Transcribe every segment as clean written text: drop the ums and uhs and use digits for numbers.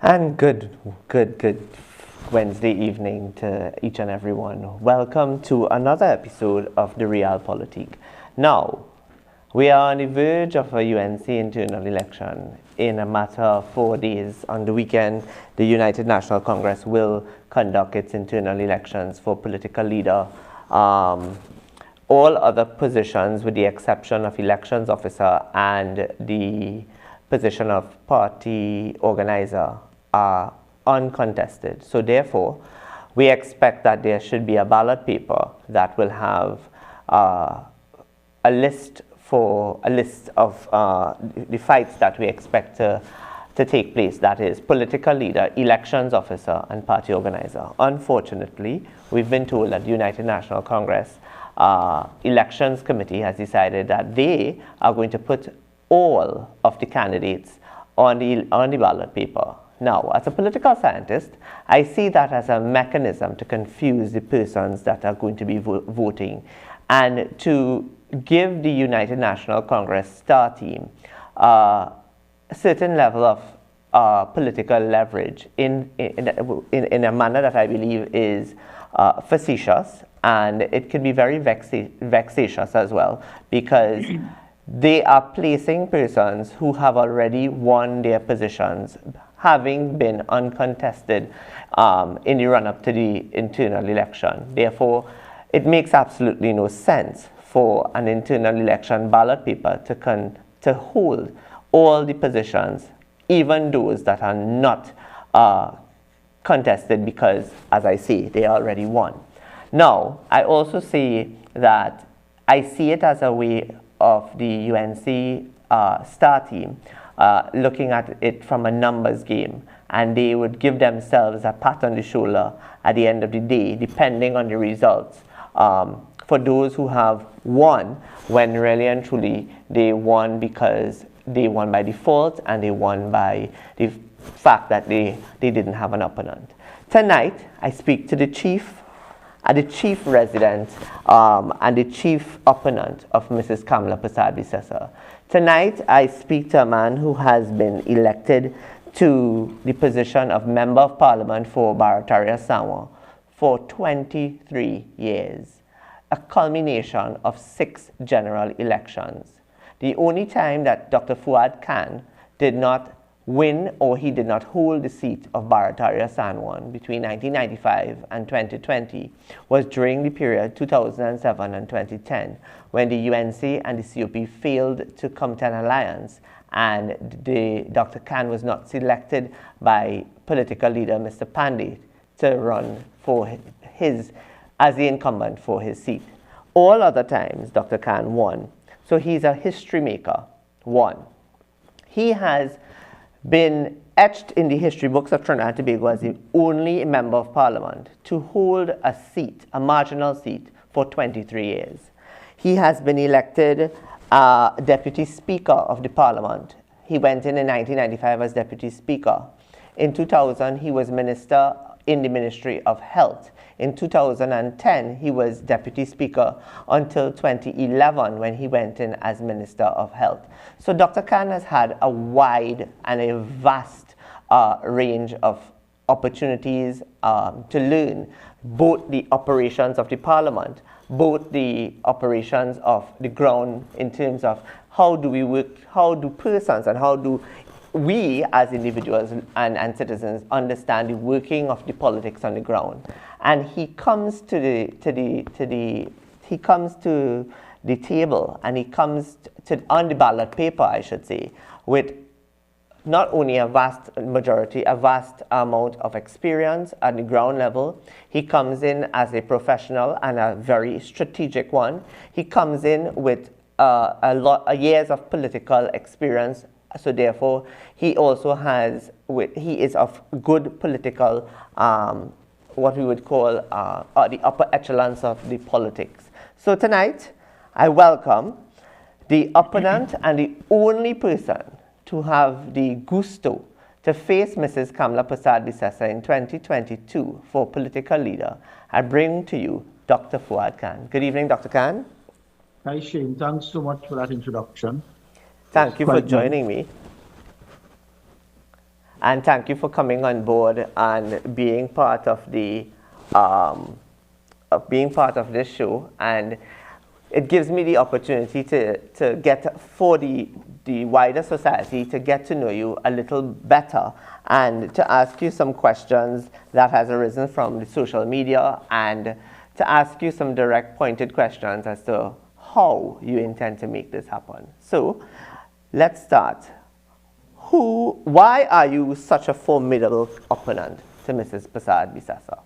And good Wednesday evening to each and everyone. Welcome to another episode of the Real Politique. Now, we are on the verge of a UNC internal election. In a matter of 4 days, on the weekend, the United National Congress will conduct its internal elections for political leader. All other positions, with the exception of elections officer and the position of party organizer, are uncontested. So therefore, we expect that there should be a ballot paper that will have a list of the fights that we expect to take place. That is political leader, elections officer, and party organizer. Unfortunately, we've been told that the United National Congress Elections Committee has decided that they are going to put all of the candidates on the ballot paper. Now, as a political scientist, I see that as a mechanism to confuse the persons that are going to be voting and to give the United National Congress star team a certain level of political leverage in a manner that I believe is facetious, and it can be very vexatious as well, because they are placing persons who have already won their positions, having been uncontested in the run-up to the internal election. Therefore, it makes absolutely no sense for an internal election ballot paper to hold all the positions, even those that are not contested, because, as I say, they already won. Now, I also say that I see it as a way of the UNC star team looking at it from a numbers game, and they would give themselves a pat on the shoulder at the end of the day, depending on the results, for those who have won, when really and truly they won because they won by default, and they won by the fact that they didn't have an opponent. Tonight, I speak to the chief resident and the chief opponent of Mrs. Kamala Persad-Bissessar. Tonight, I speak to a man who has been elected to the position of Member of Parliament for Barataria Samoa for 23 years, a culmination of 6 general elections. The only time that Dr. Fuad Khan did not win, or he did not hold the seat of Barataria Samoa between 1995 and 2020 was during the period 2007 and 2010, when the UNC and the COP failed to come to an alliance, and Dr. Khan was not selected by political leader Mr. Pandey to run for as the incumbent for his seat. All other times, Dr. Khan won. So he's a history maker. One, he has been etched in the history books of Trinidad and Tobago as the only member of parliament to hold a seat, a marginal seat, for 23 years. He has been elected deputy speaker of the parliament. He went in 1995 as deputy speaker. In 2000, he was minister in the Ministry of Health. In 2010, he was deputy speaker until 2011, when he went in as Minister of Health. So Dr. Khan has had a wide and a vast range of opportunities to learn both the operations of the parliament, both the operations of the ground, in terms of how do we work, how do persons and how do we as individuals and citizens understand the working of the politics on the ground. And he comes to the table, and he comes on the ballot paper, I should say, with not only a vast amount of experience at the ground level. He comes in as a professional and a very strategic one. He comes in with a lot of years of political experience. So therefore, he also has, he is of good political, what we would call the upper echelons of the politics. So tonight, I welcome the opponent and the only person to have the gusto to face Mrs. Kamala Persad-Bissessar in 2022 for political leader. I bring to you Dr. Fuad Khan. Good evening, Dr. Khan. Hi, Shane. Thanks so much for that introduction. Thank you for joining me. and thank you for coming on board and being part of the this show. And it gives me the opportunity to get for the wider society to get to know you a little better and to ask you some questions that has arisen from the social media and to ask you some direct pointed questions as to how you intend to make this happen. So let's start. Why are you such a formidable opponent to Mrs. Prasad Bisesa?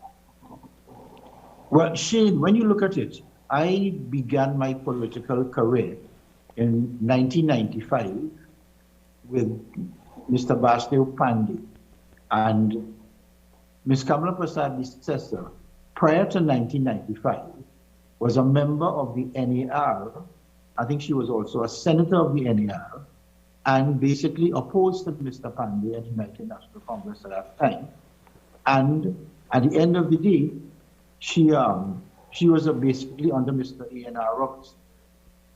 Well, Shane, when you look at it, I began my political career in 1995 with Mr. Basdev Pandey and Ms. Kamala Prasad Bisesa, prior to 1995, was a member of the NAR. I think she was also a senator of the NAR, and basically opposed to Mr. Pandey at the United National Congress at that time. And at the end of the day, she was basically under Mr. A.N.R. Robertson.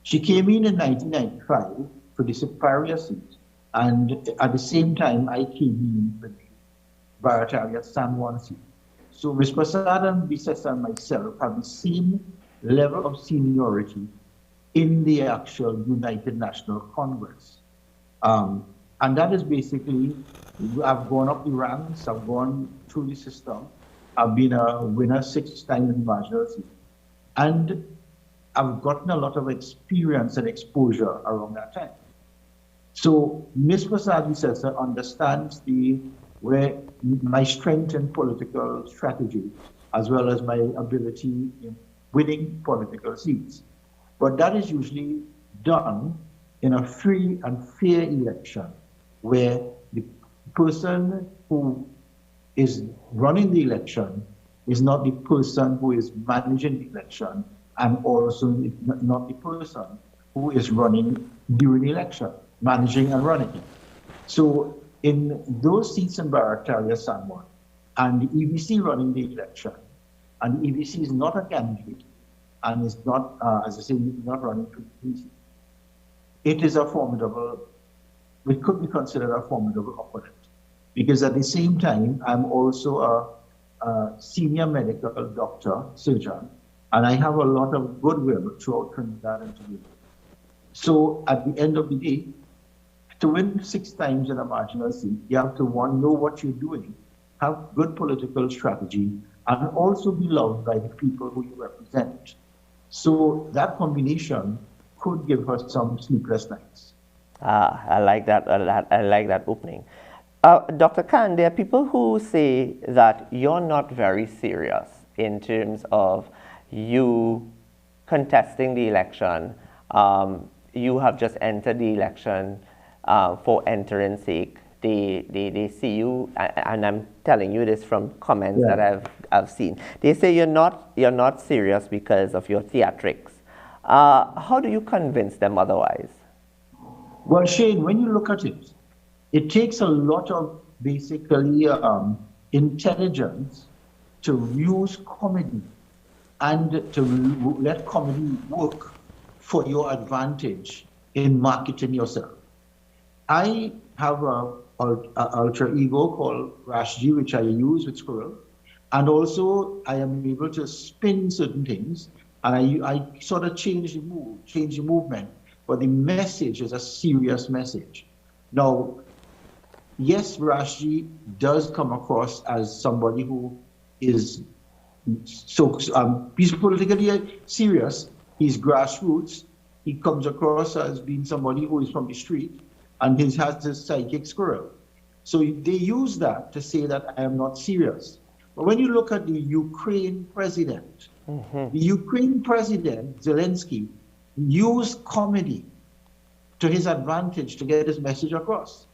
She came in 1995 for the superior seat, and at the same time, I came in for the Barataria San Juan seat. So Ms. Prasad and Bisesa and myself have the same level of seniority in the actual United National Congress. And that is basically, I've gone up the ranks, I've gone through the system, I've been a winner 6 times in marginal seat. And I've gotten a lot of experience and exposure around that time. So Ms. Prasad Bisesa understands where my strength in political strategy, as well as my ability in winning political seats. But that is usually done in a free and fair election, where the person who is running the election is not the person who is managing the election, and also not the person who is running during the election, managing and running. So in those seats in Barataria San Juan, and the EBC running the election, and the EBC is not a candidate, and is not, as I say, not running for the EBC, it is a formidable, it could be considered a formidable opponent. Because at the same time, I'm also a senior medical doctor, surgeon, and I have a lot of goodwill throughout Trinidad and Tobago. So at the end of the day, to win 6 times in a marginal seat, you have to, one, know what you're doing, have good political strategy, and also be loved by the people who you represent. So that combination could give her some sleepless nights. I like that. I like that opening. Dr. Khan, there are people who say that you're not very serious in terms of you contesting the election. You have just entered the election for entering sake. They see you, and I'm telling you this from comments that I've seen. They say you're not serious because of your theatrics. How do you convince them otherwise? Well, Shane, when you look at it, it takes a lot of basically intelligence to use comedy and to let comedy work for your advantage in marketing yourself. I have an alter ego called Rashji, which I use with Squirrel, and also I am able to spin certain things, and I sort of change the movement, but the message is a serious message. Now, yes, Rashji does come across as somebody who is he's politically serious, he's grassroots, he comes across as being somebody who is from the street, and he has this psychic squirrel. So they use that to say that I am not serious. But when you look at the Ukraine president, the Ukraine president, Zelensky, used comedy to his advantage to get his message across.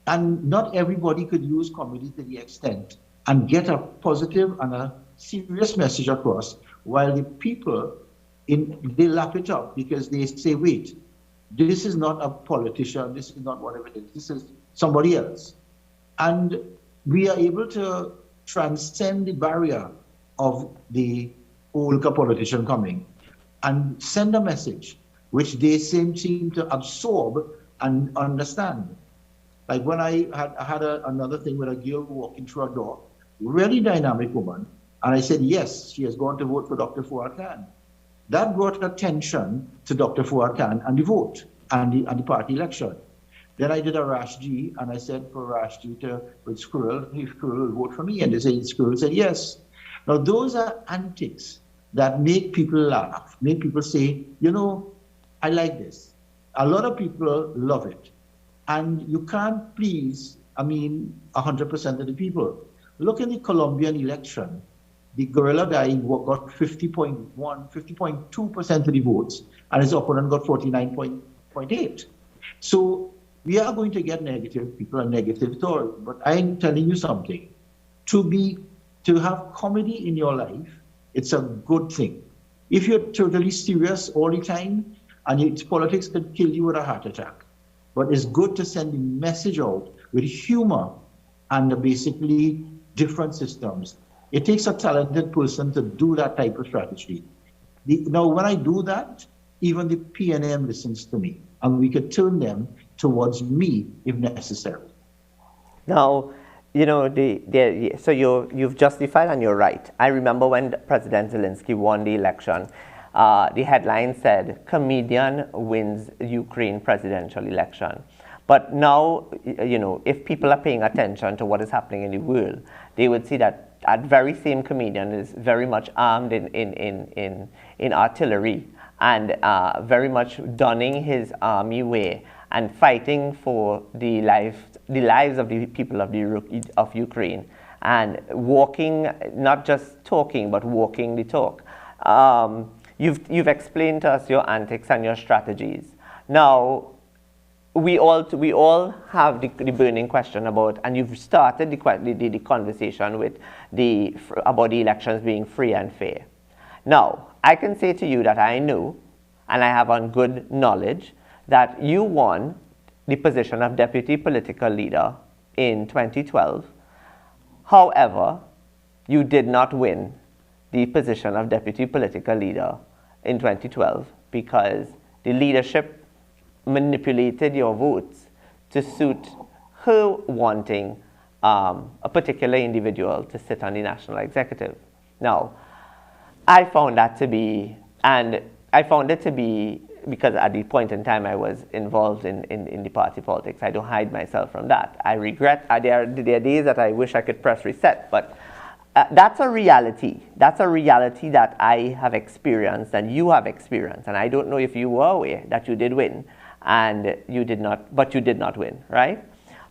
And not everybody could use comedy to the extent and get a positive and a serious message across, while the people, they lap it up because they say, wait, this is not a politician, this is not whatever it is, this is somebody else. And we are able to transcend the barrier of the old politician coming and send a message which they seem to absorb and understand. Like when I had another thing with a girl walking through a door, really dynamic woman, and I said, yes, she has gone to vote for Dr. Fuad Khan. That brought attention to Dr. Fuad Khan and the vote and the party election. Then I did a Rash G, and I said for Rash G to, with Squirrel, if Squirrel will vote for me, and they said, Squirrel said yes. Now those are antics that make people laugh, make people say, you know, I like this. A lot of people love it. And you can't please, 100% of the people. Look at the Colombian election. The guerrilla guy got 50.1, 50.2% of the votes, and his opponent got 49.8. So we are going to get negative people and negative stories, but I'm telling you something. To have comedy in your life, it's a good thing. If you're totally serious all the time, and politics could kill you with a heart attack. But it's good to send the message out with humor and basically different systems. It takes a talented person to do that type of strategy. Now, when I do that, even the PNM listens to me, and we could turn them towards me if necessary. Now, you know, so you've justified and you're right. I remember when President Zelensky won the election, the headline said, "Comedian wins Ukraine presidential election." But now, you know, if people are paying attention to what is happening in the world, they would see that that very same comedian is very much armed in artillery and very much donning his army wear and fighting for the lives of the people of Ukraine, and walking, not just talking, but walking the talk. You've explained to us your antics and your strategies. Now, we all have the burning question about, and you've started the conversation with about the elections being free and fair. Now, I can say to you that I know, and I have on good knowledge, that you won the position of deputy political leader in 2012. However, you did not win the position of deputy political leader in 2012 because the leadership manipulated your votes to suit her wanting a particular individual to sit on the national executive. Now, I found that to be, and I found it to be because at the point in time I was involved in the party politics. I don't hide myself from that. I regret, there are days that I wish I could press reset, but that's a reality. That's a reality that I have experienced and you have experienced. And I don't know if you were aware that you did win and you did not, but you did not win, right?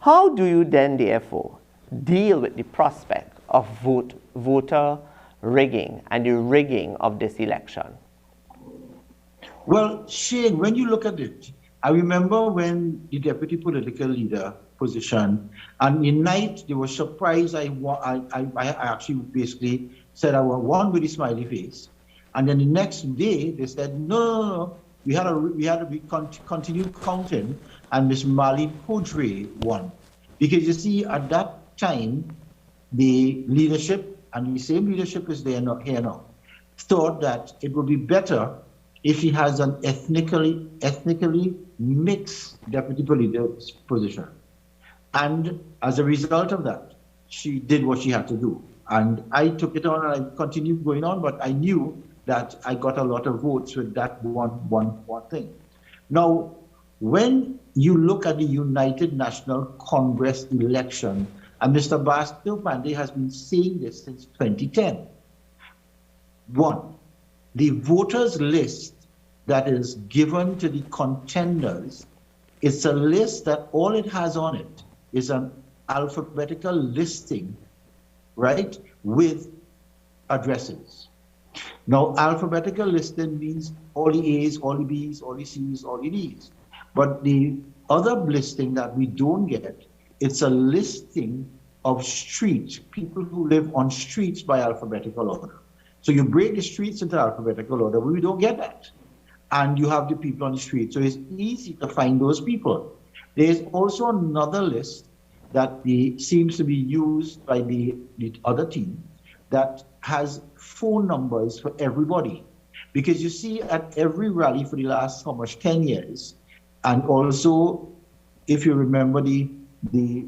How do you then therefore deal with the prospect of voter rigging and the rigging of this election? Well, Shane, when you look at it, I remember when the deputy political leader position, and in night they were surprised. I actually basically said I won with a smiley face, and then the next day they said no. We had to continue counting, and Miss Marlene Poudre won, because you see at that time the leadership, and the same leadership is there not here now, thought that it would be better if he has an ethnically mixed deputy political position. And as a result of that, she did what she had to do. And I took it on and I continued going on, but I knew that I got a lot of votes with that one thing. Now, when you look at the United National Congress election, and Mr. Bastille Pandey has been saying this since 2010, one, the voters list that is given to the contenders, it's a list that all it has on it is an alphabetical listing, right, with addresses. Now, alphabetical listing means all the A's, all the B's, all the C's, all the D's. But the other listing that we don't get, it's a listing of streets, people who live on streets by alphabetical order. So you break the streets into alphabetical order, but we don't get that. And you have the people on the street. So it's easy to find those people. There's also another list that seems to be used by the other team that has phone numbers for everybody. Because you see at every rally for the last, 10 years, and also, if you remember the the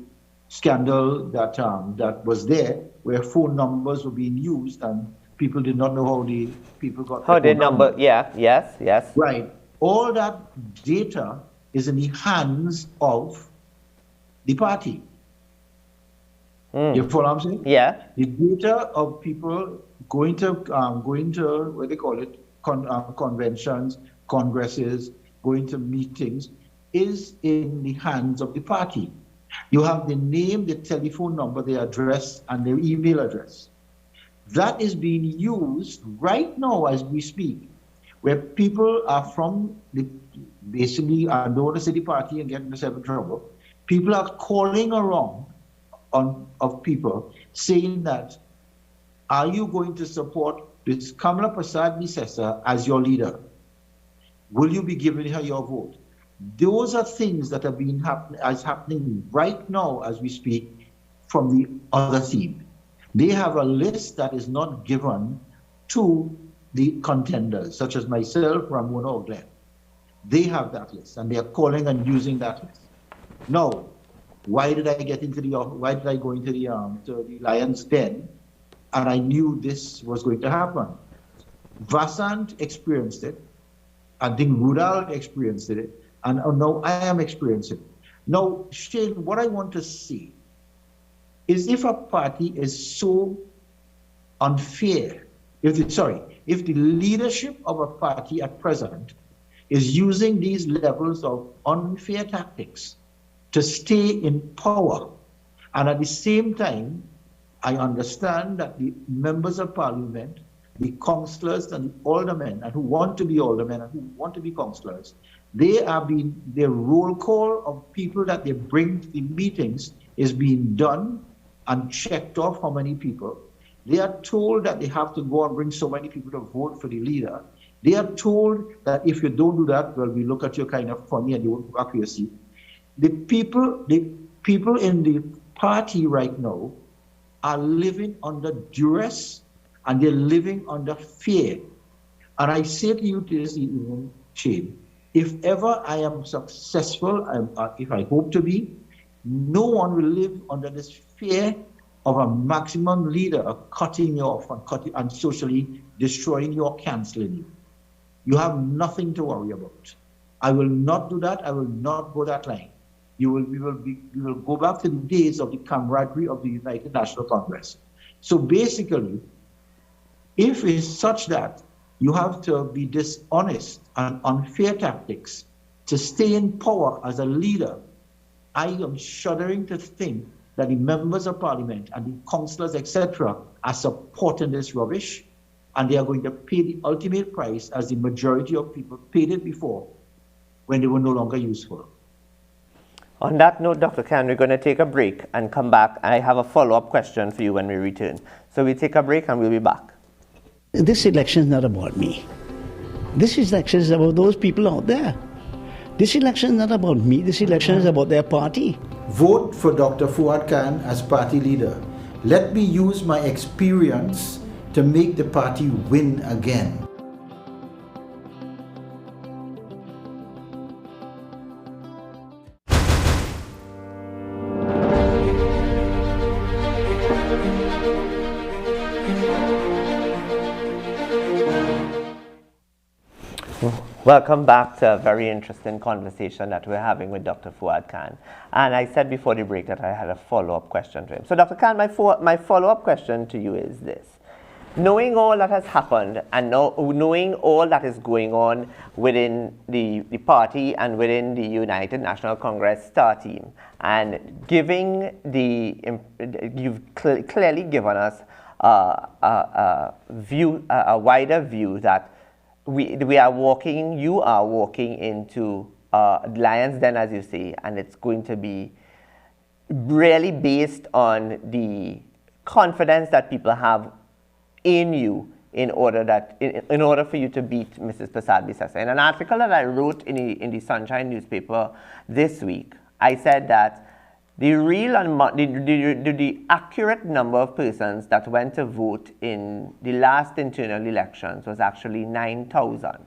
scandal that that was there, where phone numbers were being used and people did not know how the people got their How the phone number, numbers. yeah, yes, yes. Right. All that data is in the hands of the party. You follow what I'm saying? Yeah. The data of people going to what they call it, conventions, congresses, going to meetings, is in the hands of the party. You have the name, the telephone number, the address, and their email address. That is being used right now as we speak, where people are from the, basically, I don't want to say the party and get myself in trouble. People are calling around of people saying that, are you going to support this Kamala Prasad Nisesa as your leader? Will you be giving her your vote? Those are things that are being happening right now as we speak from the other team. They have a list that is not given to the contenders, such as myself, Ramona, or Glenn. They have that list, and they are calling and using that list. Now, why did I go into the lion's den, and I knew this was going to happen? Vasant experienced it. I think Rudal experienced it, and now I am experiencing it. Now, Shane, what I want to see is if a party is so unfair, if the leadership of a party at present is using these levels of unfair tactics to stay in power, and at the same time, I understand that the members of parliament, the councillors and the aldermen, and who want to be aldermen and who want to be councillors, their roll call of people that they bring to the meetings is being done and checked off how many people. They are told that they have to go and bring so many people to vote for the leader. They are told that if you don't do that, well, we look at you kind of funny and you won't go back to your seat. The people in the party right now are living under duress and they're living under fear. And I say to you this evening, Shane, if ever I am successful, if I hope to be, no one will live under this fear of a maximum leader cutting you off and socially destroying you or canceling you. You have nothing to worry about. I will not do that. I will not go that line. We will go back to the days of the camaraderie of the United National Congress. So basically, if it's such that you have to be dishonest and unfair tactics to stay in power as a leader, I am shuddering to think that the members of parliament and the councillors, etc., are supporting this rubbish, and they are going to pay the ultimate price as the majority of people paid it before when they were no longer useful. On that note, Dr. Khan, we're going to take a break and come back. I have a follow-up question for you when we return. So we take a break and we'll be back. This election is not about me. This election is about those people out there. This election is not about me. This election is about their party. Vote for Dr. Fuad Khan as party leader. Let me use my experience to make the party win again. Welcome back to a very interesting conversation that we're having with Dr. Fuad Khan. And I said before the break that I had a follow-up question to him. So Dr. Khan, my follow-up question to you is this. Knowing all that has happened and knowing all that is going on within the party and within the United National Congress star team, and giving you've clearly given us a wider view that you are walking into lion's den, as you say, and it's going to be really based on the confidence that people have in you in order for you to beat Mrs. Prasad Nisesa. In an article that I wrote in the Sunshine newspaper this week, I said that the accurate number of persons that went to vote in the last internal elections was actually 9,000.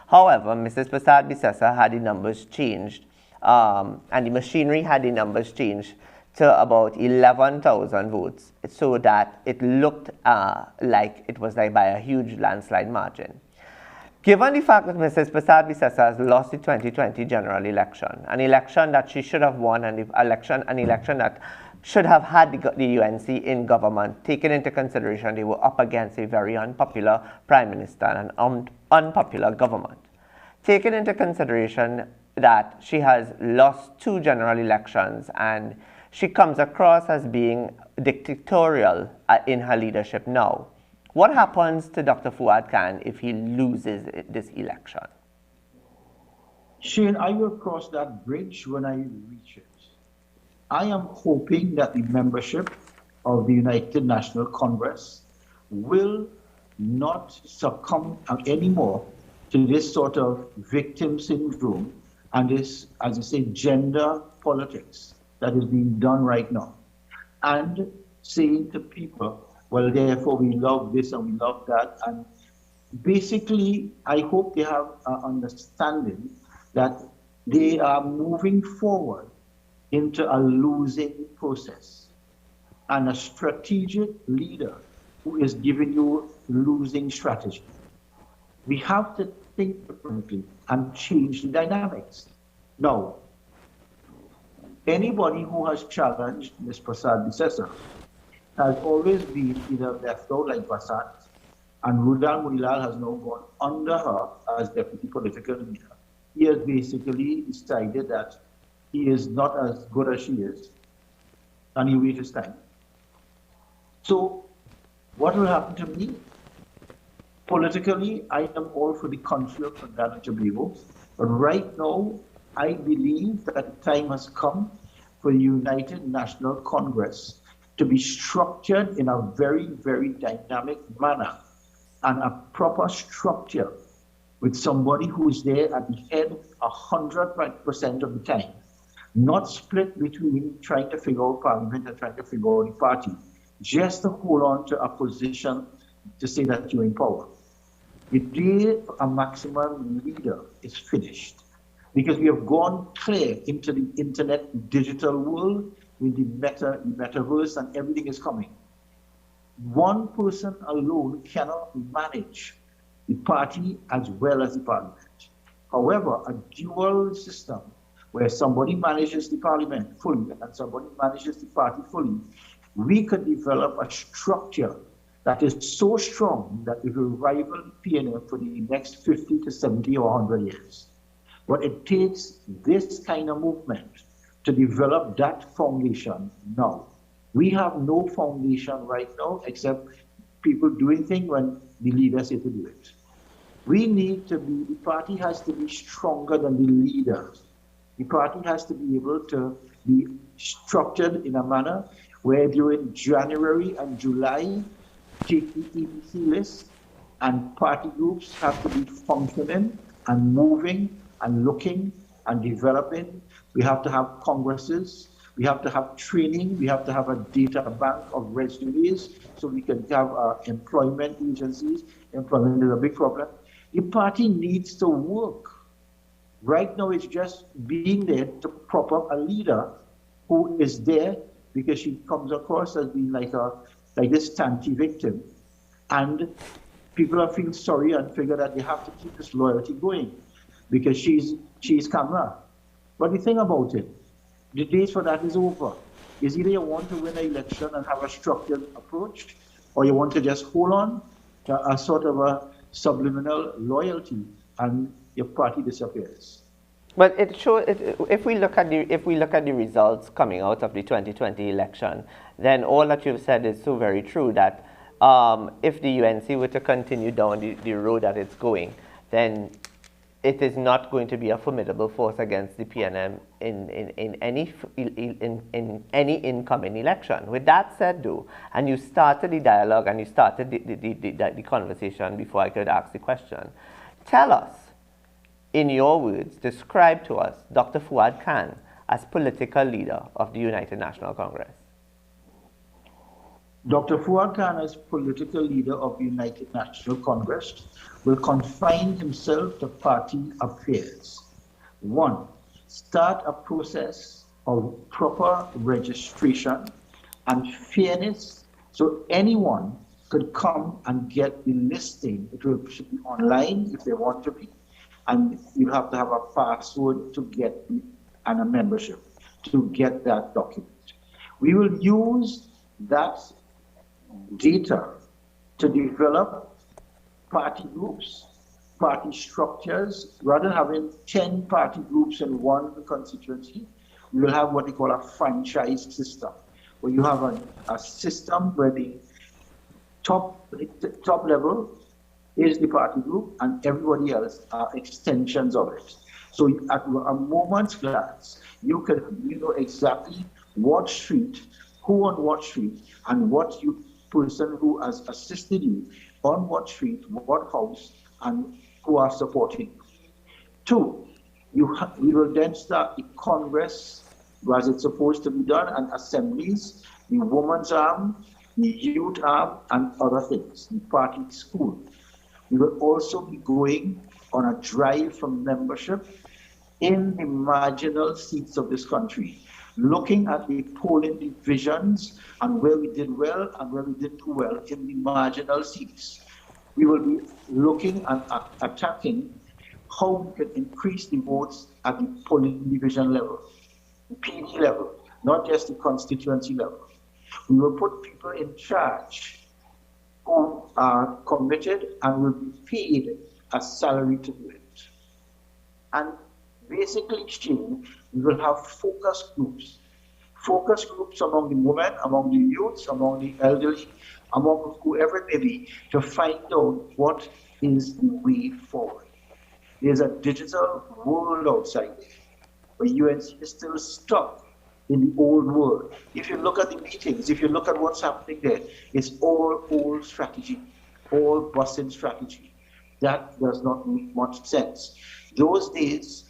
However, Mrs. Prasad Nisesa had the numbers changed and the machinery had the numbers changed to about 11,000 votes, so that it looked like it was like by a huge landslide margin. Given the fact that Mrs. Prasad-Bissessar has lost the 2020 general election, an election that she should have won, and an election that should have had the UNC in government, taking into consideration they were up against a very unpopular prime minister and an unpopular government. Taking into consideration that she has lost 2 general elections and she comes across as being dictatorial in her leadership now, what happens to Dr. Fuad Khan if he loses this election? Shane, I will cross that bridge when I reach it. I am hoping that the membership of the United National Congress will not succumb anymore to this sort of victim syndrome and this, as I say, gender politics that is being done right now. And saying to people, well, therefore we love this and we love that. And basically, I hope they have an understanding that they are moving forward into a losing process. And a strategic leader who is giving you losing strategy. We have to think differently and change the dynamics. Now, anybody who has challenged Ms. Prasad-Bissessar has always been either left out like Vasant, and Rudal Munilal has now gone under her as deputy political leader. He has basically decided that he is not as good as she is, and he waits his time. So, what will happen to me? Politically, I am all for the country of Trinidad and Tobago, but right now, I believe that the time has come for the United National Congress to be structured in a very, very dynamic manner and a proper structure with somebody who is there at the head 100% of the time, not split between trying to figure out parliament and trying to figure out the party, just to hold on to a position to say that you're in power. The day a maximum leader is finished, because we have gone clear into the internet digital world with the metaverse and everything is coming. One person alone cannot manage the party as well as the parliament. However, a dual system where somebody manages the parliament fully and somebody manages the party fully, we could develop a structure that is so strong that it will rival PNM for the next 50 to 70 or 100 years. But it takes this kind of movement to develop that foundation now. We have no foundation right now except people doing things when the leaders say to do it. We need to be, the party has to be stronger than the leaders. The party has to be able to be structured in a manner where during January and July, take the EBC list and party groups have to be functioning and moving and looking and developing. We have to have congresses, we have to have training, we have to have a data bank of resumes so we can have employment agencies. Employment is a big problem. The party needs to work. Right now it's just being there to prop up a leader who is there because she comes across as being like this anti-victim. And people are feeling sorry and figure that they have to keep this loyalty going because she's Kamala. But the thing about it, the days for that is over. Is either you want to win an election and have a structured approach, or you want to just hold on to a sort of a subliminal loyalty and your party disappears. But it shows, if we look at the results coming out of the 2020 election, then all that you've said is so very true that if the UNC were to continue down the road that it's going, then it is not going to be a formidable force against the PNM in any incoming election. With that said, though, and you started the dialogue and you started the conversation before I could ask the question, tell us, in your words, describe to us Dr. Fuad Khan as political leader of the United National Congress. Dr. Fuad Khan, as political leader of the United National Congress, will confine himself to party affairs. One, start a process of proper registration and fairness, so anyone could come and get the listing. It will should be online if they want to be, and you have to have a password to get and a membership to get that document. We will use that data to develop party groups, party structures. Rather than having 10 party groups in one constituency, we will have what we call a franchise system, where you have a system where the top level is the party group and everybody else are extensions of it. So at a moment's glance, you know exactly what street, who on what street, and what person who has assisted you on what street, what house, and who are supporting you. Two, we will then start the Congress as it's supposed to be done, and assemblies, the women's arm, the youth arm, and other things, the party school. We will also be going on a drive for membership in the marginal seats of this country, looking at the polling divisions and where we did well and where we didn't do well in the marginal seats. We will be looking and attacking how we can increase the votes at the polling division level, the PD level, not just the constituency level. We will put people in charge who are committed and will be paid a salary to do it. And basically, we will have focus groups among the women, among the youths, among the elderly, among whoever it may be, to find out what is the way forward. There's a digital world outside there, but UNC is still stuck in the old world. If you look at the meetings, if you look at what's happening there, it's all old strategy, all busing strategy. That does not make much sense. Those days,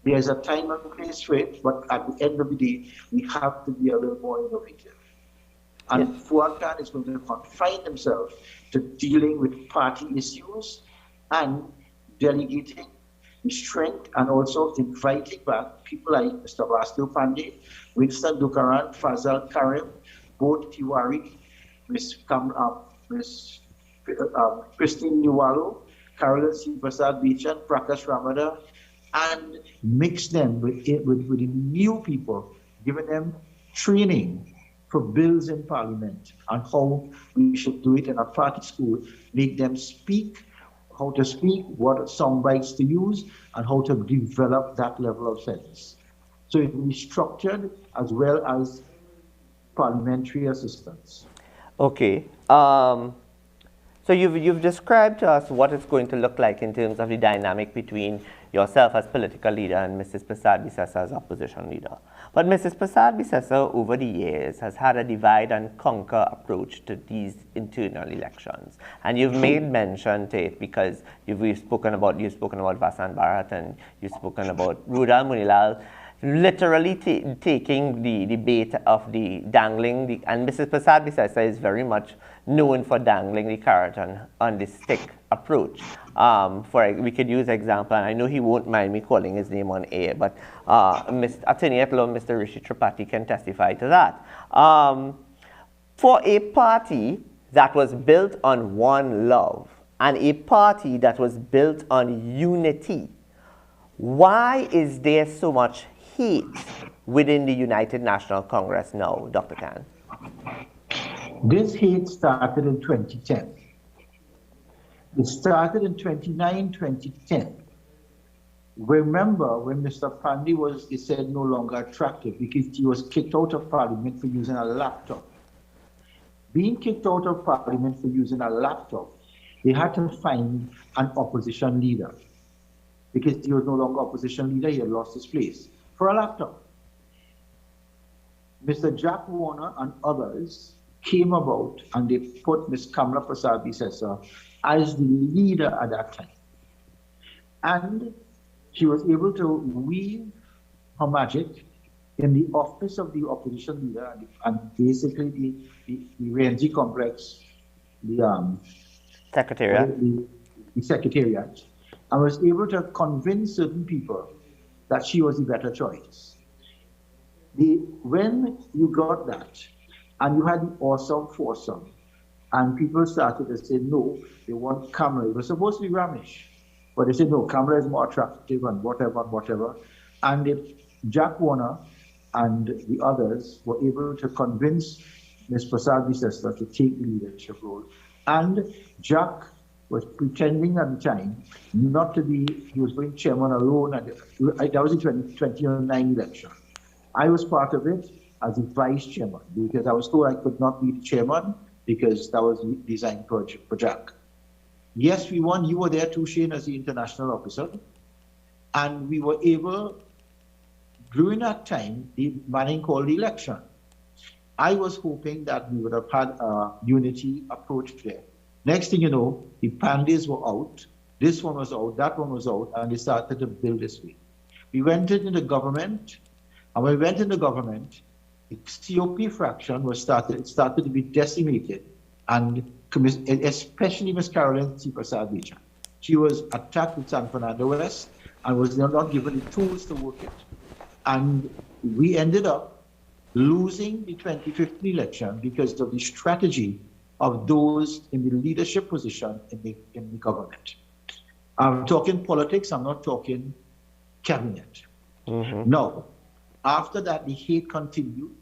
there's a time and place for it, but at the end of the day, we have to be a little more innovative. And Fuad Khan is going to confine himself to dealing with party issues and delegating the strength and also inviting back people like Mr. Bastille Pandey, Winston Dukaran, Fazal Karim, Both Tiwari, Christine Nuwalo, Carolyn C. Prasad Bichan, Prakash Ramada, and mix them with the new people, giving them training for bills in Parliament and how we should do it in a party school, make them speak, how to speak, what sound bites to use, and how to develop that level of sense. So it will be structured as well as parliamentary assistance. Okay. So you've described to us what it's going to look like in terms of the dynamic between yourself as political leader and Mrs. Prasad-Bissessar as opposition leader. But Mrs. Prasad-Bissessar over the years has had a divide and conquer approach to these internal elections. And you've made mention to it because you've spoken about Vasant Bharat and you've spoken about Rudal Munilal literally taking the debate of the dangling, and Mrs. Prasad-Bissessar is very much known for dangling the carrot on the stick approach. We could use example, and I know he won't mind me calling his name on air, but Attorney at Law Mr. Rishi Tripathi can testify to that. For a party that was built on one love and a party that was built on unity, why is there so much hate within the United National Congress now, Dr. Khan? This hate started in 2010. It started in 2010. Remember when Mr. Pandey was, they said, no longer attractive because he was kicked out of Parliament for using a laptop. Being kicked out of Parliament for using a laptop, they had to find an opposition leader because he was no longer opposition leader, he had lost his place for a laptop. Mr. Jack Warner and others came about and they put Ms. Kamala Prasad-Bissessar as the leader at that time. And she was able to weave her magic in the office of the opposition leader and basically the Renzi complex, the Secretariat. The secretariat, and was able to convince certain people that she was the better choice. When you got that, and you had the awesome foursome, and people started to say no, they want Kamala. It was supposed to be Ramesh, but they said no, Kamala is more attractive and whatever. And if Jack Warner and the others were able to convince Ms. Prasad Visesta to take the leadership role, and Jack was pretending at the time not to be, he was going chairman alone, and that was the 2009 election. I was part of it as the vice chairman because I was told I could not be the chairman because that was designed for Jack. Yes, we won. You were there too, Shane, as the international officer. And we were able, during that time, the Manning called the election. I was hoping that we would have had a unity approach there. Next thing you know, the Pandays were out. This one was out, that one was out, and they started to build this way. We went into the government, and when we went into government, the COP fraction started to be decimated, and especially Ms. Carolyn C. Prasad Vicha. She was attacked in San Fernando West and was not given the tools to work it. And we ended up losing the 2015 election because of the strategy of those in the leadership position in the government. I'm talking politics, I'm not talking cabinet. Mm-hmm. No. After that, the hate continued.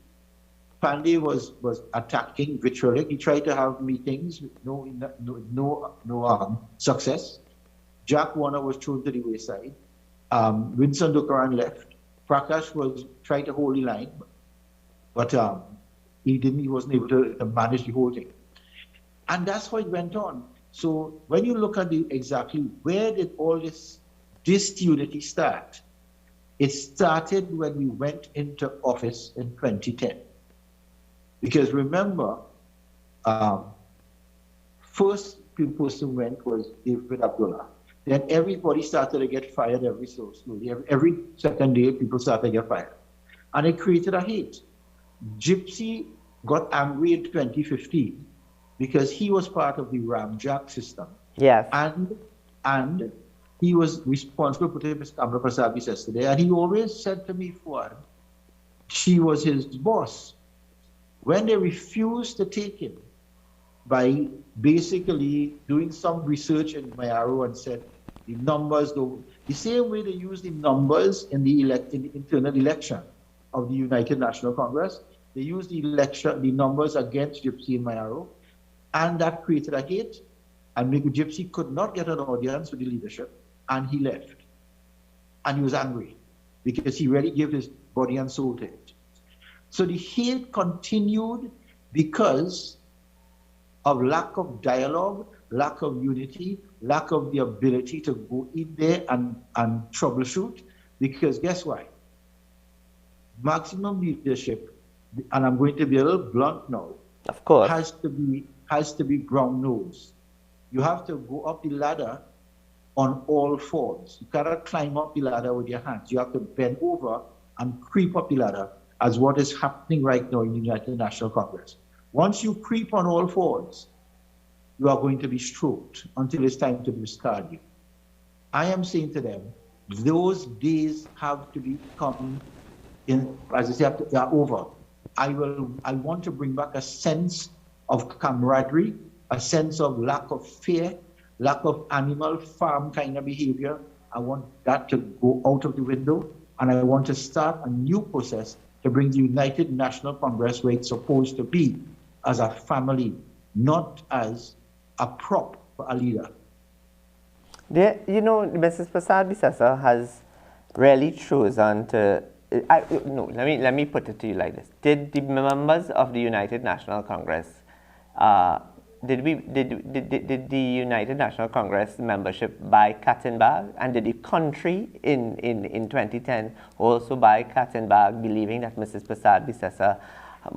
Pandey was attacking vitriolic. He tried to have meetings with no success. Jack Warner was thrown to the wayside. Vincent Dukaran left. Prakash was trying to hold the line, but he wasn't able to manage the whole thing. And that's how it went on. So when you look at exactly where did all this disunity start? It started when we went into office in 2010. Because remember, first person went was David Abdullah. Then everybody started to get fired every so slowly. Every second day, people started to get fired. And it created a hate. Gypsy got angry in 2015 because he was part of the Ramjack system. Yes. And he was responsible for Ms. Kamala Prasad Visesta there. And he always said to me, Fuad, she was his boss. When they refused to take him by basically doing some research in Mayaro and said the numbers, the same way they used the numbers in the internal election of the United National Congress, they used the numbers against Gypsy and Mayaro, and that created a hate, and Gypsy could not get an audience with the leadership, and he left. And he was angry because he really gave his body and soul to it. So the hate continued because of lack of dialogue, lack of unity, lack of the ability to go in there and troubleshoot. Because guess what? Maximum leadership, and I'm going to be a little blunt now, of course, has to be brown nose. You have to go up the ladder on all fours. You cannot climb up the ladder with your hands. You have to bend over and creep up the ladder, as what is happening right now in the United National Congress. Once you creep on all fours, you are going to be stroked until it's time to discard you. I am saying to them, those days have to be coming in, as I say, they are over. I want to bring back a sense of camaraderie, a sense of lack of fear, lack of animal farm kind of behavior. I want that to go out of the window, and I want to start a new process to bring the United National Congress where it's supposed to be, as a family, not as a prop for a leader. Mrs. Prasad Visesta has really chosen to. Let me put it to you like this: did the members of the United National Congress, did the United National Congress membership buy cat and bag, and did the country in 2010 also buy cat and bag, believing that Mrs. Prasad Visesta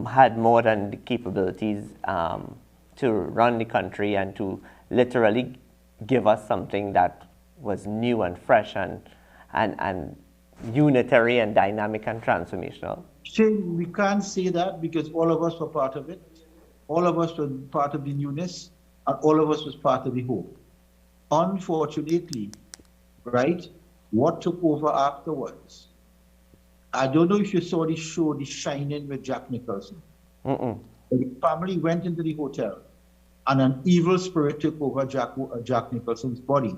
had more than the capabilities to run the country and to literally give us something that was new and fresh and unitary and dynamic and transformational? Shane, we can't say that because all of us were part of it. All of us were part of the newness, and all of us was part of the hope. Unfortunately, right, what took over afterwards I don't know if you saw the show, The Shining with Jack Nicholson. Mm-mm. The family went into the hotel, and an evil spirit took over Jack Nicholson's body,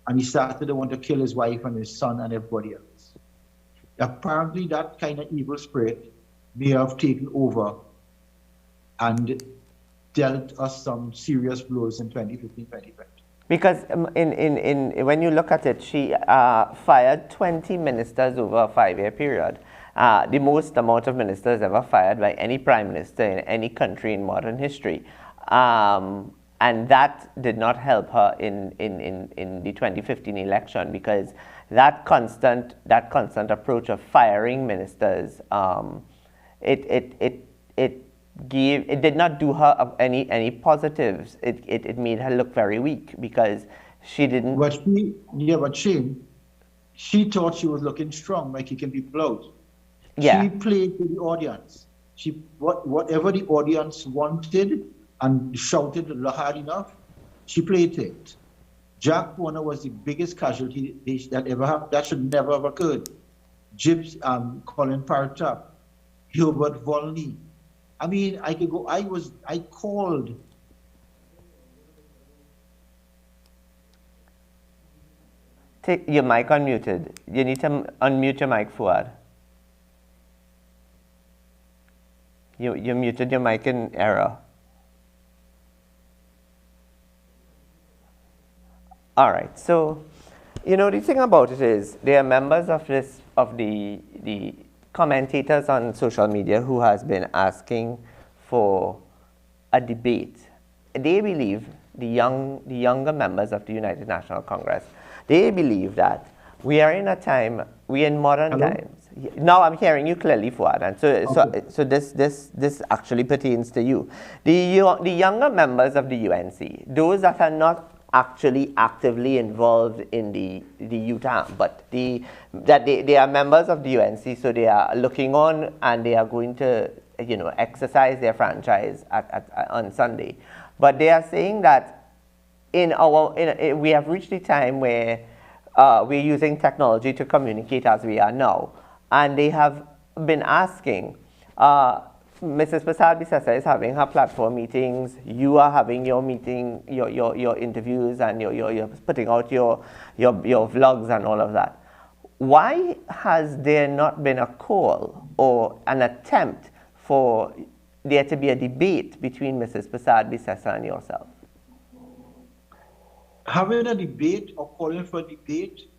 and he started to want to kill his wife and his son and everybody else. Apparently, that kind of evil spirit may have taken over and dealt us some serious blows in 2015, 2020. Because when you look at it, she fired 20 ministers over a 5-year period. The most amount of ministers ever fired by any prime minister in any country in modern history. And that did not help her in the 2015 election, because that constant approach of firing ministers, it did not do her any positives. It made her look very weak, because she didn't. But Shane, she thought she was looking strong, like kicking people out. Yeah. She played to the audience. Whatever the audience wanted and shouted hard enough, she played it. Jack Warner was the biggest casualty that ever happened. That should never have occurred. Colin Partap, Hubert Volney. I mean, I could go. I called. Take your mic unmuted. You need to unmute your mic, Fuad. You muted your mic in error. All right. So, the thing about it is, there are members of the commentators on social media who has been asking for a debate. They believe, the younger members of the United National Congress, they believe that we are in a time, we are in modern Hello? times. Now I'm hearing you clearly, Fuad, and Okay. so this actually pertains to you. The younger members of the UNC, those that are not actually actively involved in the youth arm, but they are members of the UNC, so they are looking on, and they are going to exercise their franchise on Sunday. But they are saying that we have reached a time where we're using technology to communicate as we are now, and they have been asking. Mrs. Prasad Bisesa is having her platform meetings. You are having your meeting, your interviews, and you're putting out your vlogs and all of that. Why has there not been a call or an attempt for there to be a debate between Mrs. Prasad Bisesa and yourself? Having a debate or calling for a debate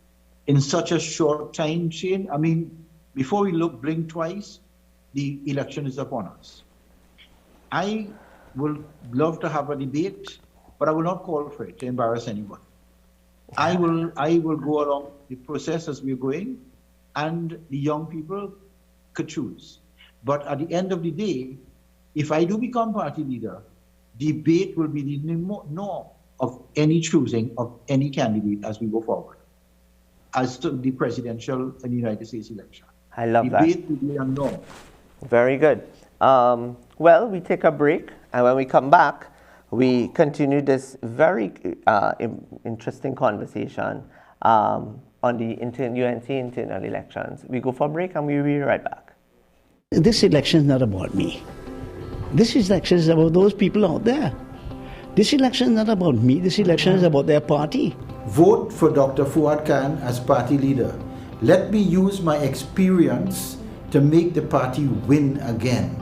in such a short time, Shane, I mean, before we blink twice, the election is upon us. I would love to have a debate, but I will not call for it to embarrass anyone. I will go along the process as we're going, and the young people could choose. But at the end of the day, if I do become party leader, debate will be the norm of any choosing of any candidate as we go forward, as to the presidential and United States election. I love that. Debate will be a norm. Very good. Well, we take a break, and when we come back, we continue this very interesting conversation on the UNC internal elections. We go for a break, and we'll be right back. This election is not about me. This election is about those people out there. This election is not about me. This election is about their party. Vote for Dr. Fuad Khan as party leader. Let me use my experience to make the party win again.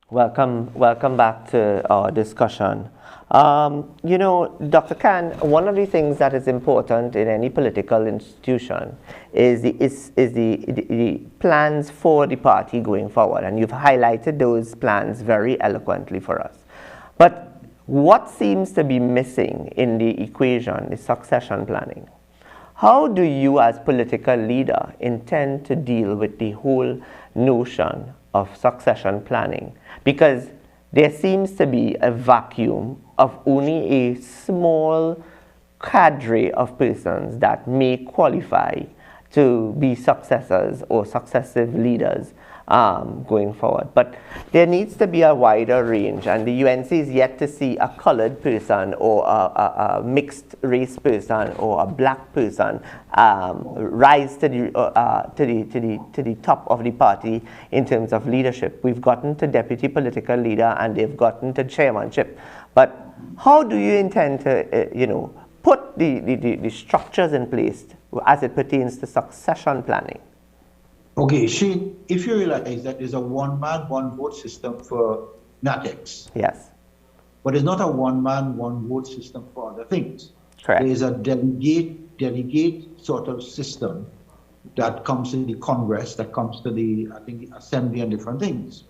Welcome back to our discussion. Dr. Khan, one of the things that is important in any political institution is the plans for the party going forward, and you've highlighted those plans very eloquently for us. But what seems to be missing in the equation is succession planning. How do you, as political leader, intend to deal with the whole notion of succession planning? Because there seems to be a vacuum of only a small cadre of persons that may qualify to be successors or successive leaders going forward. But there needs to be a wider range, and the UNC is yet to see a colored person or a mixed race person or a black person rise to the top of the party in terms of leadership. We've gotten to deputy political leader and they've gotten to chairmanship. But how do you intend to put the structures in place as it pertains to succession planning? Okay, Shane, if you realize that there's a one-man, one-vote system for NATEX. Yes. But it's not a one-man, one-vote system for other things. Correct. There is a delegate sort of system that comes to the Congress, that comes to the, I think, Assembly and different things.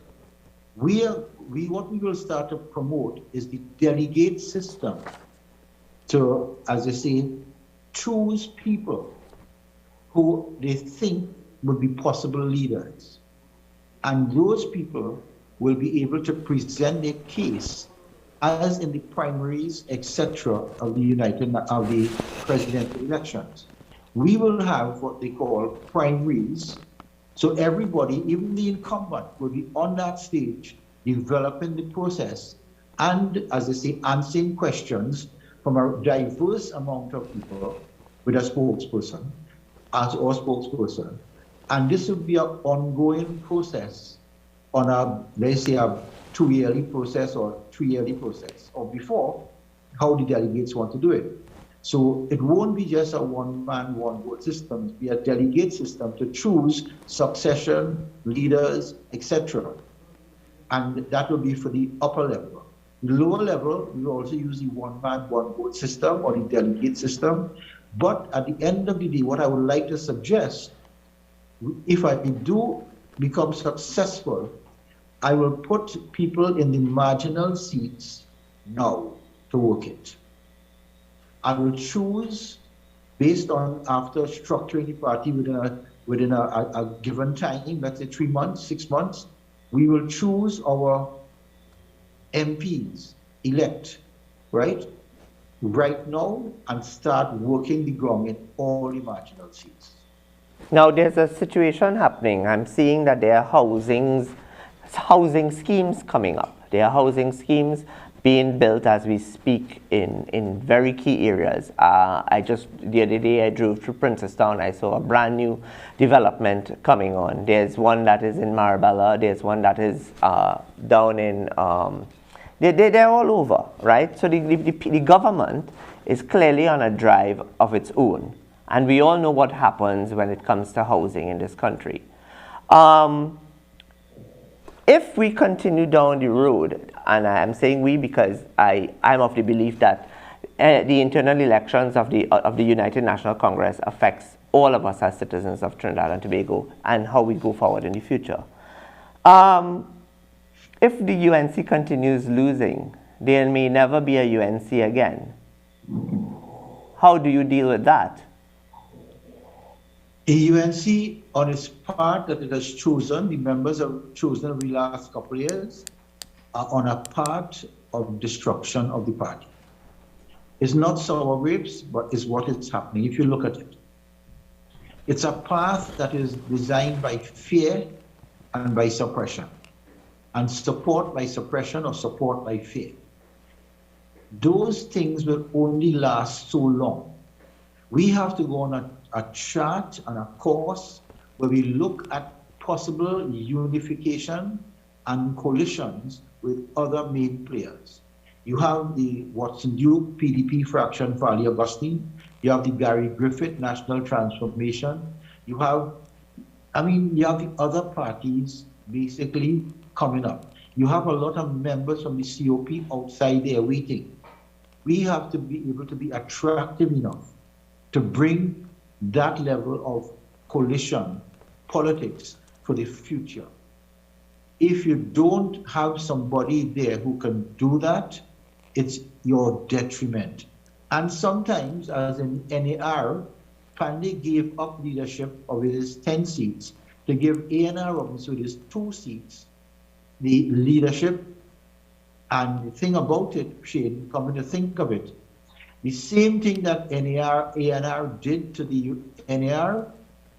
What we will start to promote is the delegate system to, as they say, choose people who they think would be possible leaders. And those people will be able to present their case as in the primaries, etc., of the presidential elections. We will have what they call primaries. So everybody, even the incumbent, will be on that stage developing the process and, as they say, answering questions from a diverse amount of people with a spokesperson or spokesperson. And this will be an ongoing process on a, let's say, a 2-yearly process or 3-yearly process, or before, how the delegates want to do it. So it won't be just a one-man, one-vote system. It'll be a delegate system to choose succession, leaders, etc. And that will be for the upper level. The lower level, we will also use the one-man, one-vote system or the delegate system. But at the end of the day, what I would like to suggest, if I do become successful, I will put people in the marginal seats now to work it. I will choose based on, after structuring the party within a given time, let's say 3 months, 6 months, we will choose our MPs, elect, right now, and start working the ground in all the marginal seats. Now there's a situation happening. I'm seeing that there are housing schemes coming up. There are housing schemes being built as we speak in very key areas. The other day I drove through Princestown. I saw a brand new development coming on. There's one that is in Marabella. There's one that is down in, they're all over, right? So the government is clearly on a drive of its own. And we all know what happens when it comes to housing in this country. If we continue down the road, and I'm saying we because I'm of the belief that the internal elections of the United National Congress affects all of us as citizens of Trinidad and Tobago and how we go forward in the future. If the UNC continues losing, there may never be a UNC again. How do you deal with that? A UNC, on its part that it has chosen, the members have chosen over the last couple of years, are on a path of destruction of the party. It's not sour grapes, but it's what is happening if you look at it. It's a path that is designed by fear and by suppression, and support by suppression or support by fear. Those things will only last so long. We have to go on a chart and a course where we look at possible unification and coalitions with other main players. You have the Watson Duke PDP fraction for Ali Augustine. You have the Gary Griffith National Transformation. You have the other parties basically coming up. You have a lot of members from the COP outside there waiting. We have to be able to be attractive enough to bring that level of coalition politics for the future. If you don't have somebody there who can do that, it's your detriment. And sometimes, as in NAR, Pandey gave up leadership of his 10 seats to give A&R Robinson with his 2 seats the leadership. And the thing about it, Shane, coming to think of it, the same thing that A&R did to the NAR,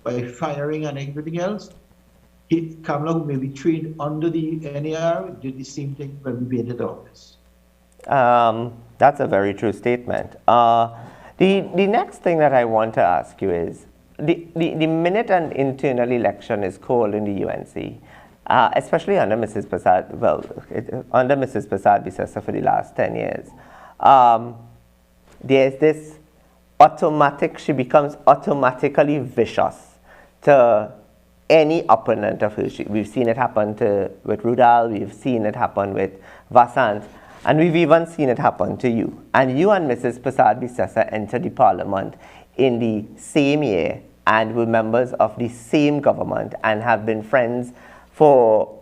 by firing and everything else. Kamala, who may be trained under the NAR, did the same thing when we made it office. That's a very true statement. The next thing that I want to ask you is, the minute an internal election is called in the UNC, especially under Mrs. Prasad, under Mrs. Prasad Bisesa for the last 10 years, there's this she becomes automatically vicious to any opponent of hers. We've seen it happen with Rudal, we've seen it happen with Vasant, and we've even seen it happen to you. And you and Mrs. Prasad Bisesa entered the parliament in the same year and were members of the same government and have been friends for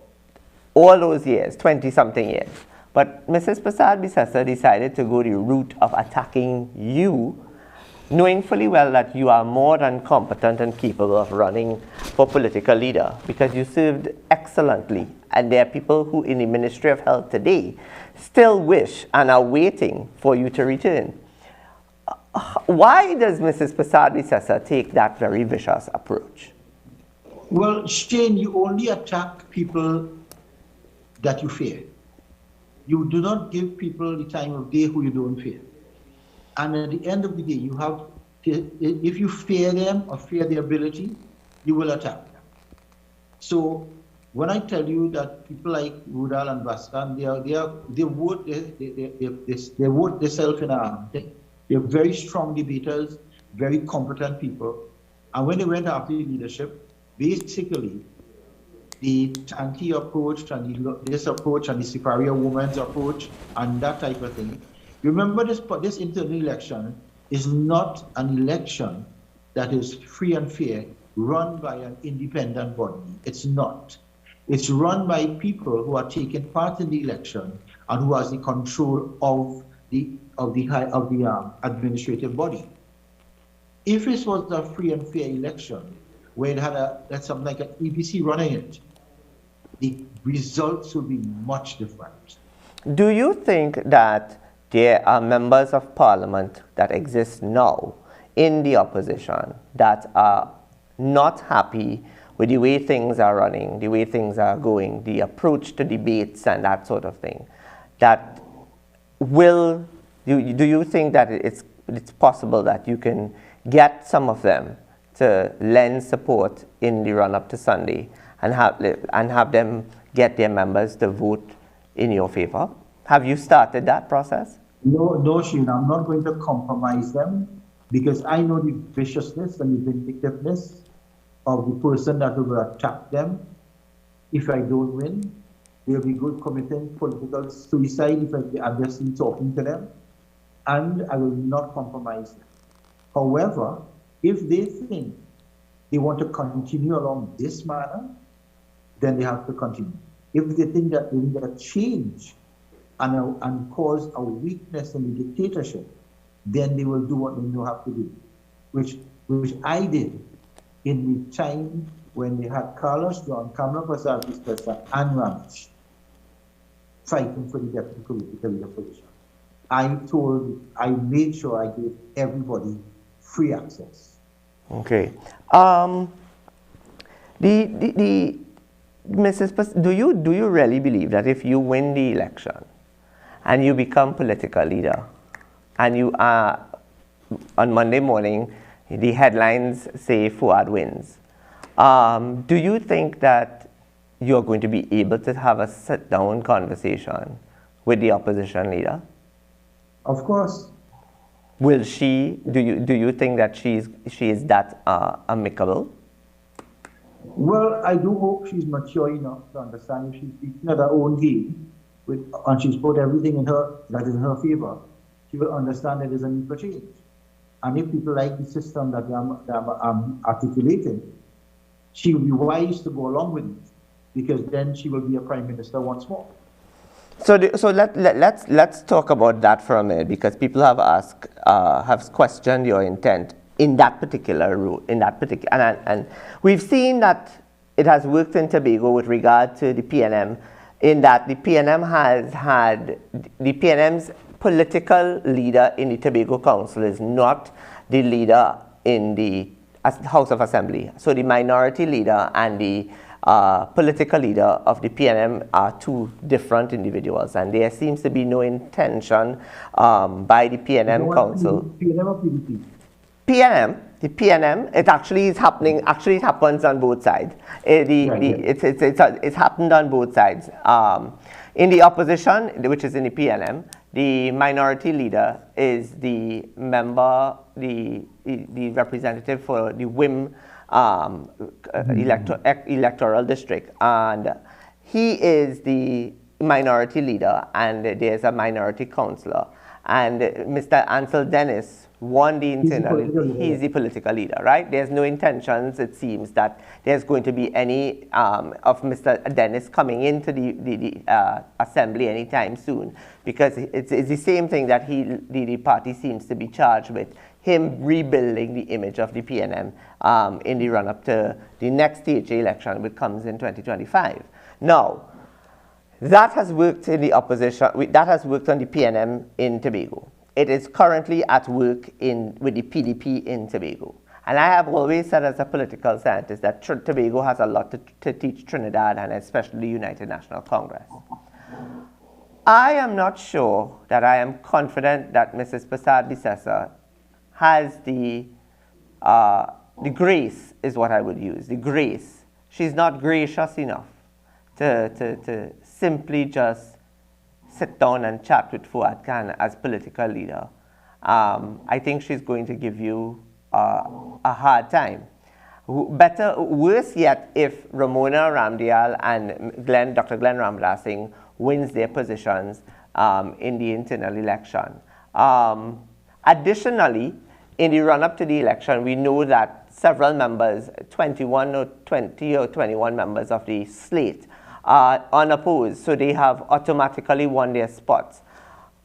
all those years, 20-something years. But Mrs. Prasad Bisesa decided to go the route of attacking you, knowing fully well that you are more than competent and capable of running for political leader because you served excellently. And there are people who in the Ministry of Health today still wish and are waiting for you to return. Why does Mrs. Prasad Bisesa take that very vicious approach? Well, Shane, you only attack people that you fear. You do not give people the time of day who you don't fear. And at the end of the day, you have to, if you fear them or fear their ability, you will attack them. So when I tell you that people like Rudal and Bastan, they vote themselves in a thing. They're very strong debaters, very competent people. And when they went after leadership, basically, the Tanki approach and this approach and the superior woman's approach and that type of thing. Remember, this internal election is not an election that is free and fair, run by an independent body. It's not. It's run by people who are taking part in the election and who has the control of the administrative body. If it was a free and fair election, where it had something like an EBC running it, the results would be much different. Do you think that there are members of parliament that exist now in the opposition that are not happy with the way things are running, the way things are going, the approach to debates and that sort of thing, that will, do you think that it's possible that you can get some of them to lend support in the run-up to Sunday and have them get their members to vote in your favor? Have you started that process? No, Shane, I'm not going to compromise them because I know the viciousness and the vindictiveness of the person that will attack them. If I don't win, they'll be good committing political suicide if I'm just talking to them, and I will not compromise them. However, if they think they want to continue along this manner, then they have to continue. If they think that they need a change and cause a weakness in the dictatorship, then they will do what they know how to do, which I did in the time when they had Carlos John, Kamala Prasad Bisesa, and Ramesh fighting for the deputy political leader position. I made sure I gave everybody free access. Okay. Mrs. Do you really believe that if you win the election and you become political leader and you are on Monday morning, the headlines say Fuad wins, do you think that you're going to be able to have a sit-down conversation with the opposition leader? Of course. Will she? Do you think that she is that amicable? Well, I do hope she's mature enough to understand if she's speaking at her own game, and she's put everything in her that is in her favor, she will understand that there's a need for change. And if people like the system that I'm articulating, she will be wise to go along with it, because then she will be a prime minister once more. So let's talk about that for a minute, because people have asked, have questioned your intent in that particular route, and we've seen that it has worked in Tobago with regard to the PNM, in that the PNM has had, the PNM's political leader in the Tobago Council is not the leader in the House of Assembly. So the minority leader and the political leader of the PNM are two different individuals, and there seems to be no intention by the PNM Council. PNM or PDP? PNM, the PNM, it actually is happening. Actually, it happens on both sides. It's happened on both sides. In the opposition, which is in the PNM, the minority leader is the member, the representative for the WIM electoral district, and he is the minority leader, and there's a minority councillor, and Mr. Ansel Dennis won the internal. He's the political leader, right? There's no intentions, it seems, that there's going to be any of Mr. Dennis coming into the assembly anytime soon, because it's the same thing that the party seems to be charged with, him rebuilding the image of the PNM in the run-up to the next stage election, which comes in 2025. Now, that has worked in the opposition, that has worked on the PNM in Tobago. It is currently at work with the PDP in Tobago. And I have always said as a political scientist that Tobago has a lot to teach Trinidad, and especially the United National Congress. I am not sure that I am confident that Mrs. Prasad-Bissessar has the grace, is what I would use, the grace. She's not gracious enough to simply just sit down and chat with Fuad Khan as political leader. I think she's going to give you a hard time. Worse yet, if Ramona Ramdial and Dr. Glenn Ramdas Singh wins their positions in the internal election. Additionally, in the run-up to the election, we know that several members, 21 or 20 or 21 members of the slate, are unopposed, so they have automatically won their spots.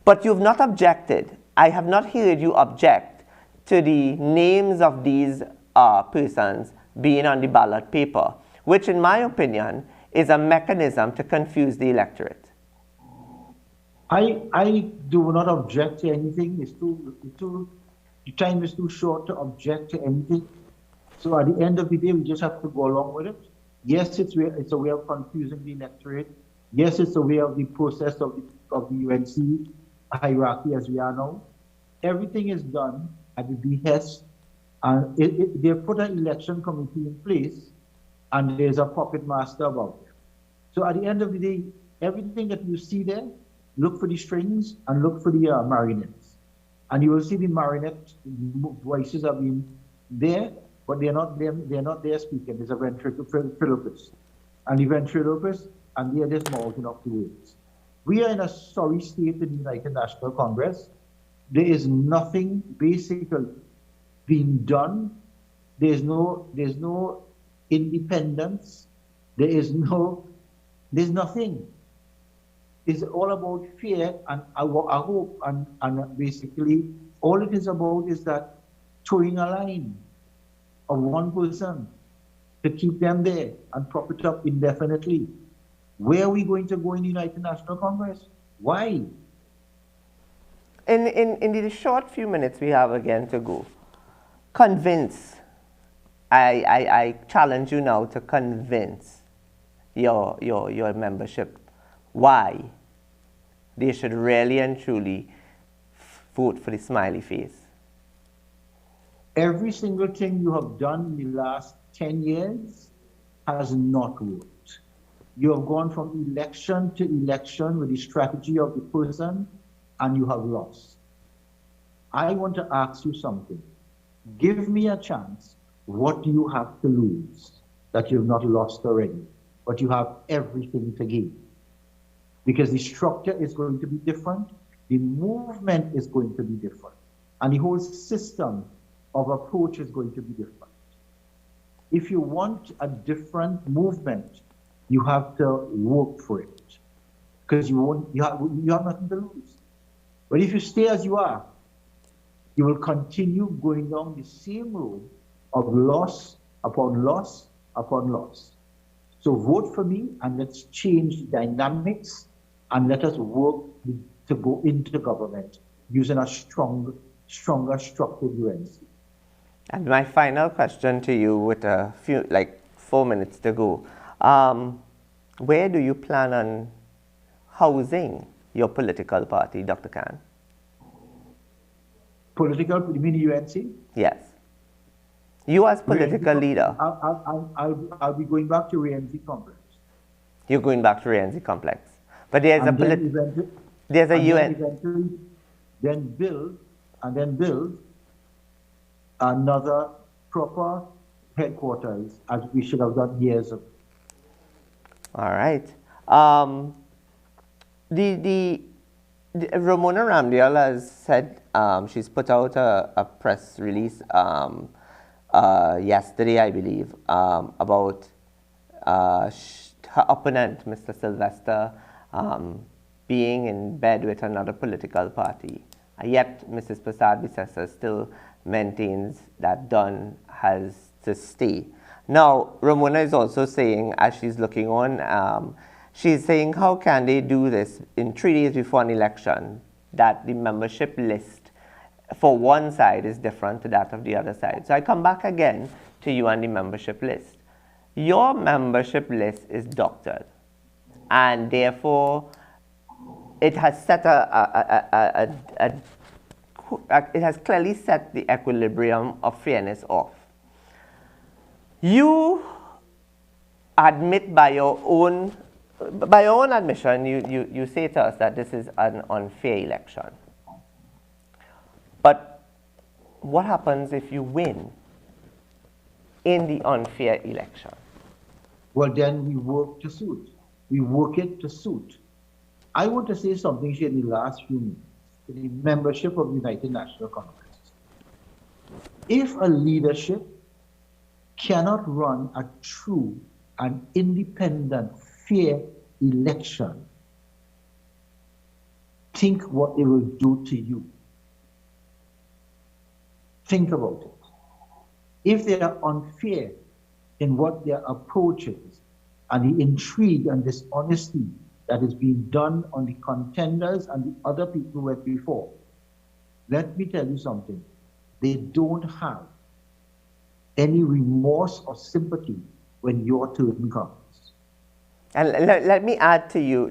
But you've not objected. I have not heard you object to the names of these persons being on the ballot paper, which in my opinion is a mechanism to confuse the electorate. I do not object to anything. The time is too short to object to anything. So at the end of the day, we just have to go along with it. Yes, it's a way of confusing the electorate. Yes, it's a way of the process of the UNC hierarchy as we are now. Everything is done at the behest, and they put an election committee in place, and there's a puppet master about it. So at the end of the day, everything that you see there, look for the strings and look for the marionettes. And you will see the marionette voices are being there, but they're not there speaking. There's a ventriloquist. And the ventriloquist, and they're just mouthing up the words. We are in a sorry state in the United National Congress. There is nothing basically being done. There's no independence. There's nothing. It's all about fear and I hope, and basically all it is about is that towing a line of one person to keep them there and prop it up indefinitely. Where are we going to go in the United National Congress? Why? In the short few minutes we have again to go, convince. I challenge you now to convince your membership why they should really and truly vote for the smiley face. Every single thing you have done in the last 10 years has not worked. You have gone from election to election with the strategy of the person, and you have lost. I want to ask you something. Give me a chance. What do you have to lose that you've not lost already? But you have everything to gain. Because the structure is going to be different, the movement is going to be different, and the whole system of approach is going to be different. If you want a different movement, you have to work for it, because you have nothing to lose. But if you stay as you are, you will continue going down the same road of loss upon loss upon loss. So vote for me, and let's change the dynamics, and let us work to go into government using a stronger structured UNC. And my final question to you, with a few, like 4 minutes to go, where do you plan on housing your political party, Dr. Khan? Political, you mean the UNC? Yes. You as political leader. I'll be going back to Rienzi Complex. You're going back to Rienzi Complex. But there's And there's a UN. Eventually, then build another proper headquarters, as we should have done years ago. All right. The Ramona Ramdial has said she's put out a press release yesterday, I believe, about her opponent, Mr. Sylvester, being in bed with another political party. Yet Mrs. Prasad Bisesa still maintains that Dunn has to stay. Now, Ramona is also saying, as she's looking on, she's saying, how can they do this in 3 days before an election, that the membership list for one side is different to that of the other side? So I come back again to you and the membership list. Your membership list is doctored, and therefore it has set it has clearly set the equilibrium of fairness off. You admit by your own admission, you say to us that this is an unfair election. But what happens if you win in the unfair election? Well, then we work to suit. We work it to suit. I want to say something here in the last few minutes to the membership of the United National Congress. If a leadership cannot run a true and independent, fair election, think what it will do to you. Think about it. If they are unfair in what their approach is, and the intrigue and dishonesty that is being done on the contenders and the other people who went before, let me tell you something. They don't have any remorse or sympathy when your turn comes. And let me add to you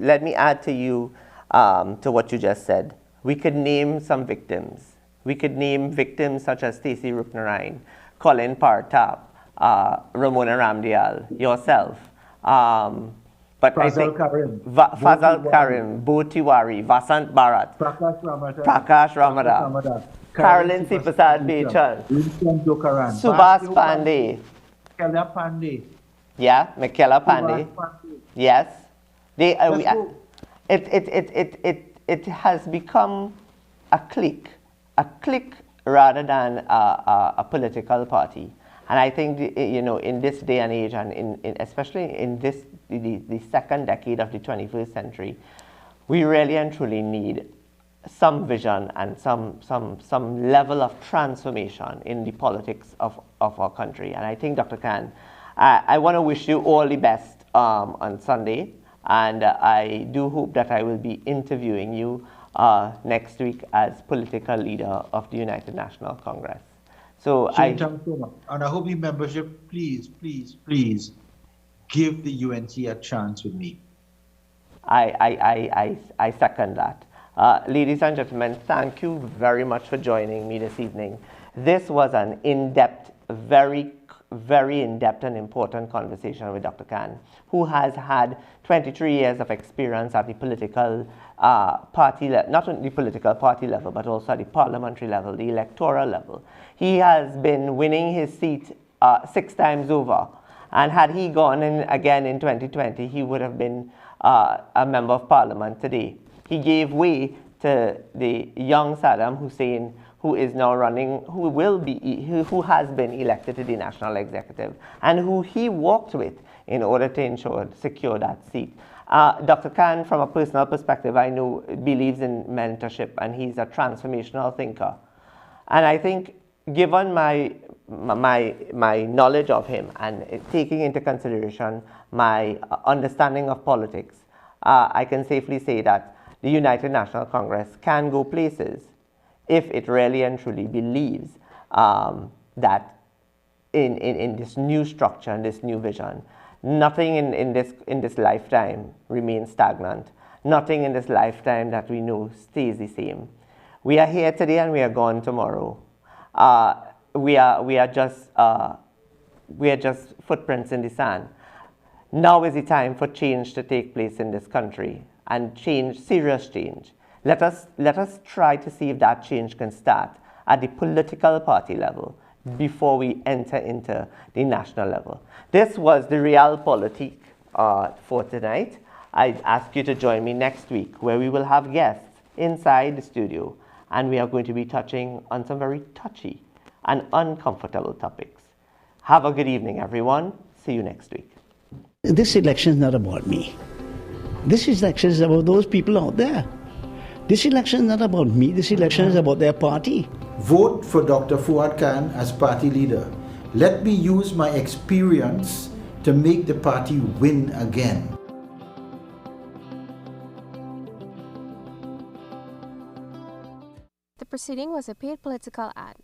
to what you just said. We could name some victims. We could name victims such as Stacey Rupnarain, Colin Partap, Ramona Ramdial, yourself. But Fazal I think Karim, Fazal Karim, Bo Tiwari, Vasant Bharat, Prakash Ramada, Carolyn C. Prasad Bechan, Subhas Pandey, Michaela Pandey. Yeah, Michaela Pandey. Yes. They, it has become a clique rather than a political party. And I think, in this day and age, and especially in the second decade of the 21st century, we really and truly need some vision and some level of transformation in the politics of our country. And I think, Dr. Khan, I want to wish you all the best on Sunday, and I do hope that I will be interviewing you next week as political leader of the United National Congress. So Thanks so much. And I hope the membership, please give the UNC a chance with me. I second that. Ladies and gentlemen, thank you very much for joining me this evening. This was an in-depth, very in-depth and important conversation with Dr. Khan, who has had 23 years of experience at the political party level, not only the political party level, but also at the parliamentary level, the electoral level. He has been winning his seat 6 times over. And had he gone in again in 2020, he would have been a member of parliament today. He gave way to the young Saddam Hussein, who is now running, who has been elected to the national executive, and who he worked with in order to secure that seat. Dr. Khan, from a personal perspective, I know believes in mentorship, and he's a transformational thinker. And I think, given my knowledge of him and taking into consideration my understanding of politics, I can safely say that the United National Congress can go places if it really and truly believes that in this new structure and this new vision, nothing in this lifetime remains stagnant. Nothing in this lifetime that we know stays the same. We are here today and we are gone tomorrow. We are just footprints in the sand. Now is the time for change to take place in this country, and change, serious change. Let us try to see if that change can start at the political party level before we enter into the national level. This was the Real Politique for tonight. I ask you to join me next week, where we will have guests inside the studio, and we are going to be touching on some very touchy and uncomfortable topics. Have a good evening, everyone. See you next week. This election is not about me. This election is about those people out there. This election is not about me. This election is about their party. Vote for Dr. Fuad Khan as party leader. Let me use my experience to make the party win again. The proceeding was a paid political ad.